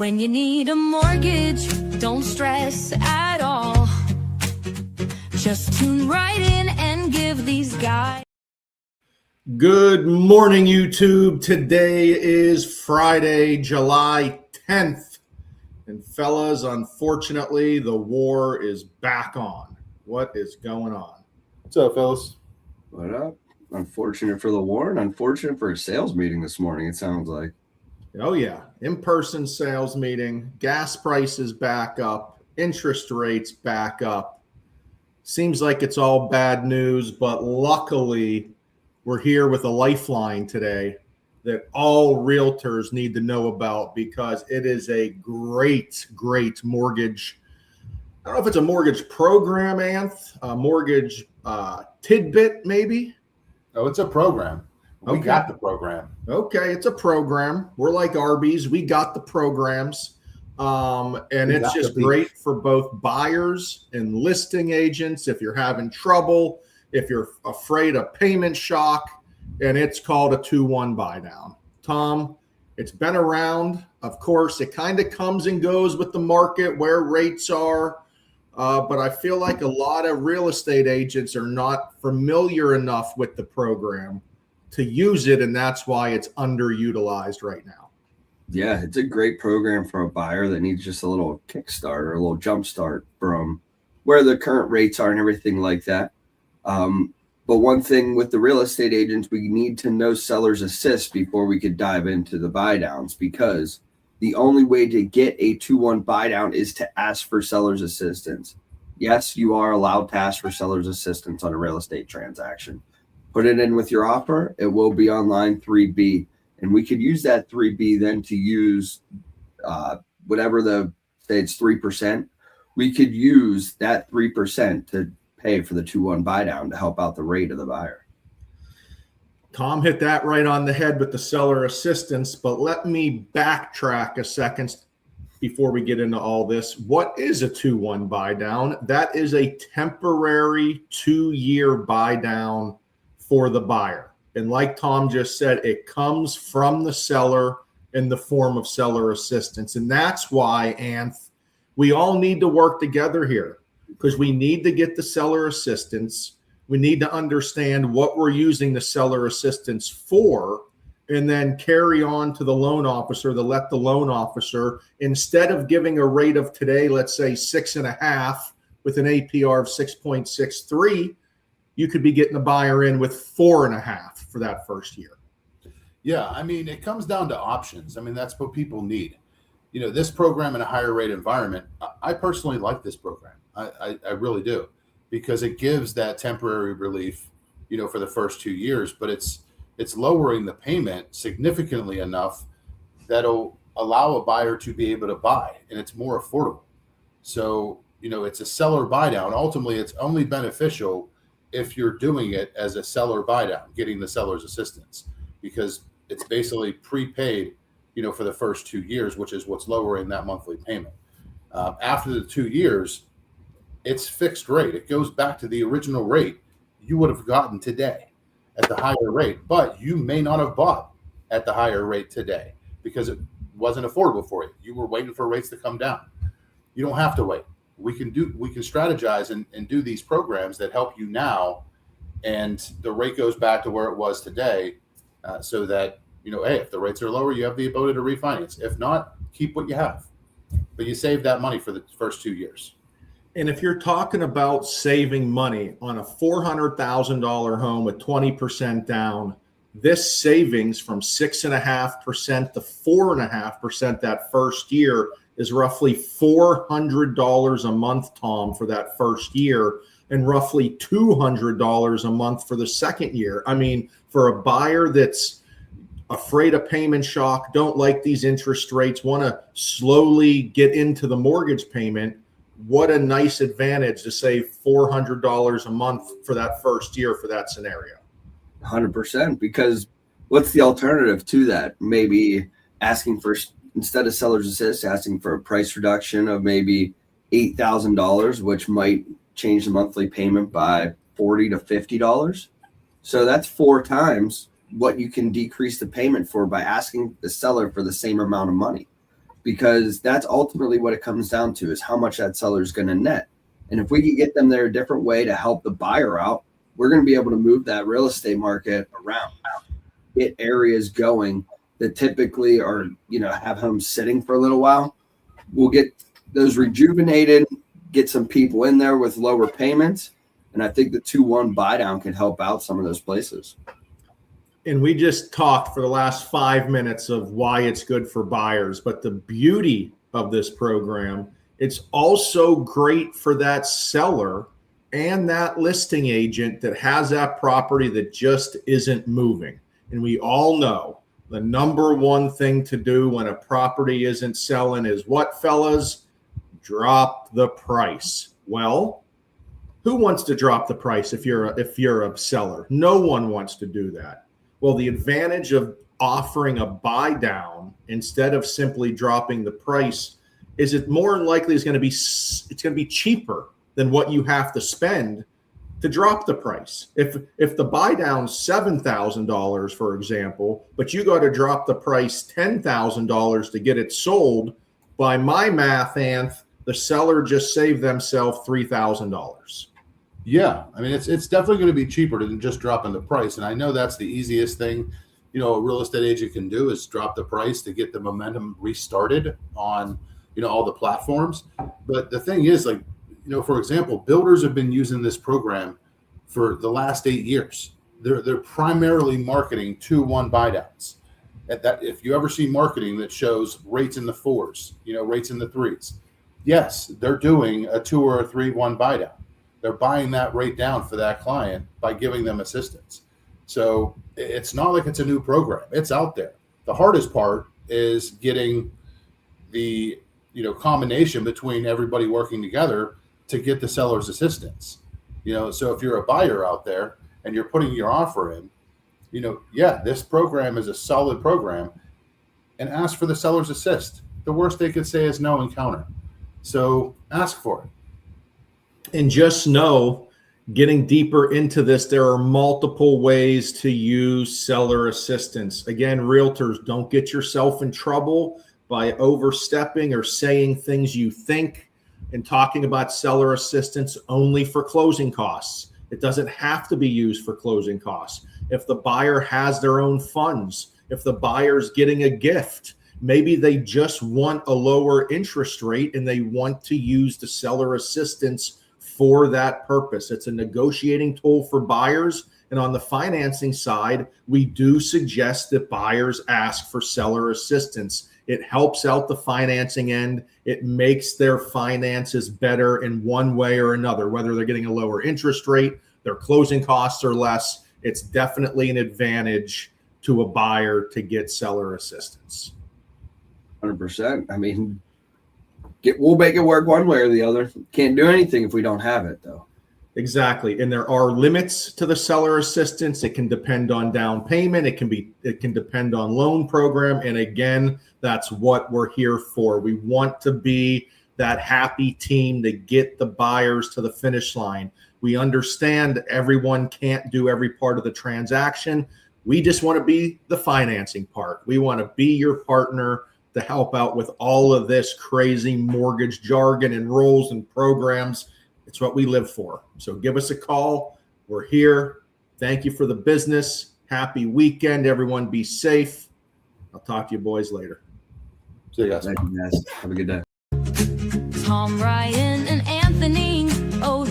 When you need a mortgage, don't stress at all. Just tune right in and give these guys. Good morning, YouTube. Today is Friday, July 10th. And fellas, unfortunately, the war is back on. What is going on? What's up, fellas? What up? Unfortunate for the war and unfortunate for a sales meeting this morning, it sounds like. Oh, yeah. In-person sales meeting, gas prices back up, interest rates back up. Seems like it's all bad news, but luckily we're here with a lifeline today that all realtors need to know about because it is a great, great mortgage. I don't know if it's a mortgage program, Anth, a mortgage tidbit maybe. Oh, it's a program. We got the program. Okay, it's a program. We're like Arby's. We got the programs. And it's just great for both buyers and listing agents if you're having trouble, if you're afraid of payment shock, and it's called a 2-1 Buydown. Tom, it's been around. Of course, it kind of comes and goes with the market, where rates are. But I feel like a lot of real estate agents are not familiar enough with the program to use it, and that's why it's underutilized right now. Yeah, it's a great program for a buyer that needs just a little kickstart or a little jump start from where the current rates are and everything like that. But one thing with the real estate agents, we need to know seller's assist before we could dive into the buy downs, because the only way to get a 2-1 buy down is to ask for seller's assistance. Yes, you are allowed to ask for seller's assistance on a real estate transaction. Put it in with your offer. It will be on line 3B. And we could use that 3B then to use whatever say it's 3%. We could use that 3% to pay for the 2-1 buy down to help out the rate of the buyer. Tom hit that right on the head with the seller assistance, but let me backtrack a second before we get into all this. What is a 2-1 buy down? That is a temporary 2-year buy down for the buyer. And like Tom just said, it comes from the seller in the form of seller assistance. And that's why, Anth, we all need to work together here, because we need to get the seller assistance. We need to understand what we're using the seller assistance for, and then carry on to the loan officer to let the loan officer, instead of giving a rate of today, let's say 6.5 with an APR of 6.63, you could be getting the buyer in with 4.5 for that first year. Yeah, I mean, it comes down to options. I mean, that's what people need. You know, this program in a higher rate environment, I personally like this program. I really do, because it gives that temporary relief, you know, for the first 2 years, but it's lowering the payment significantly enough that'll allow a buyer to be able to buy, and it's more affordable. So, you know, it's a seller buy down. Ultimately, it's only beneficial if you're doing it as a seller buy down, getting the seller's assistance, because it's basically prepaid, you know, for the first 2 years, which is what's lowering that monthly payment. After the 2 years, it's fixed rate. It goes back to the original rate you would have gotten today at the higher rate, but you may not have bought at the higher rate today because it wasn't affordable for you. You were waiting for rates to come down. You don't have to wait. We can strategize and do these programs that help you now, and the rate goes back to where it was today, so that, you know, hey, if the rates are lower, you have the ability to refinance. If not, keep what you have, but you save that money for the first 2 years. And if you're talking about saving money on a $400,000 home with 20% down, this savings from 6.5% to 4.5% that first year is roughly $400 a month, Tom, for that first year, and roughly $200 a month for the second year. I mean, for a buyer that's afraid of payment shock, don't like these interest rates, want to slowly get into the mortgage payment, what a nice advantage to save $400 a month for that first year for that scenario. 100%, because what's the alternative to that? Maybe asking for, instead of seller's assist, asking for a price reduction of maybe $8,000, which might change the monthly payment by $40 to $50. So that's 4 times what you can decrease the payment for by asking the seller for the same amount of money. because that's ultimately what it comes down to, is how much that seller is going to net. And if we can get them there a different way to help the buyer out, we're going to be able to move that real estate market around, get areas going that typically are, have homes sitting for a little while. We'll get those rejuvenated, get some people in there with lower payments. And I think the 2-1 buy down can help out some of those places. And we just talked for the last 5 minutes of why it's good for buyers. But the beauty of this program, it's also great for that seller and that listing agent that has that property that just isn't moving. And we all know the number one thing to do when a property isn't selling is what, fellas? Drop the price. Well, who wants to drop the price if you're a seller? No one wants to do that. Well, the advantage of offering a buy down instead of simply dropping the price is it more than likely it's going to be cheaper than what you have to spend to drop the price. If the buy down's $7,000, for example, but you got to drop the price $10,000 to get it sold, by my math, Anth, the seller just saved themselves $3,000. Yeah, I mean, it's definitely going to be cheaper than just dropping the price. And I know that's the easiest thing, a real estate agent can do is drop the price to get the momentum restarted on, all the platforms. But the thing is, like, for example, builders have been using this program for the last 8 years. They're primarily marketing 2-1 buy downs. That if you ever see marketing that shows rates in the 4s, rates in the 3s, yes, they're doing a 2 or a 3-1 buy down. They're buying that rate down for that client by giving them assistance. So it's not like it's a new program. It's out there. The hardest part is getting the combination between everybody working together to get the seller's assistance. So if you're a buyer out there and you're putting your offer in, this program is a solid program, and ask for the seller's assist. The worst they could say is no and counter. So ask for it. And just know, getting deeper into this, there are multiple ways to use seller assistance. Again, realtors, don't get yourself in trouble by overstepping or saying things you think and talking about seller assistance only for closing costs. It doesn't have to be used for closing costs. If the buyer has their own funds, if the buyer's getting a gift, maybe they just want a lower interest rate and they want to use the seller assistance for that purpose. It's a negotiating tool for buyers. And on the financing side, we do suggest that buyers ask for seller assistance. It helps out the financing end. It makes their finances better in one way or another, whether they're getting a lower interest rate, their closing costs are less. It's definitely an advantage to a buyer to get seller assistance. 100%. I mean, we'll make it work one way or the other. Can't do anything if we don't have it, though. Exactly. And there are limits to the seller assistance. It can depend on down payment. It can depend on loan program. And again, that's what we're here for. We want to be that happy team to get the buyers to the finish line. We understand everyone can't do every part of the transaction. We just want to be the financing part. We want to be your partner to help out with all of this crazy mortgage jargon and rules and programs. It's what we live for. So give us a call. We're here. Thank you for the business. Happy weekend. Everyone be safe. I'll talk to you boys later. See you guys. Thank you, guys. Have a good day. Tom, Ryan, and Anthony. Oh,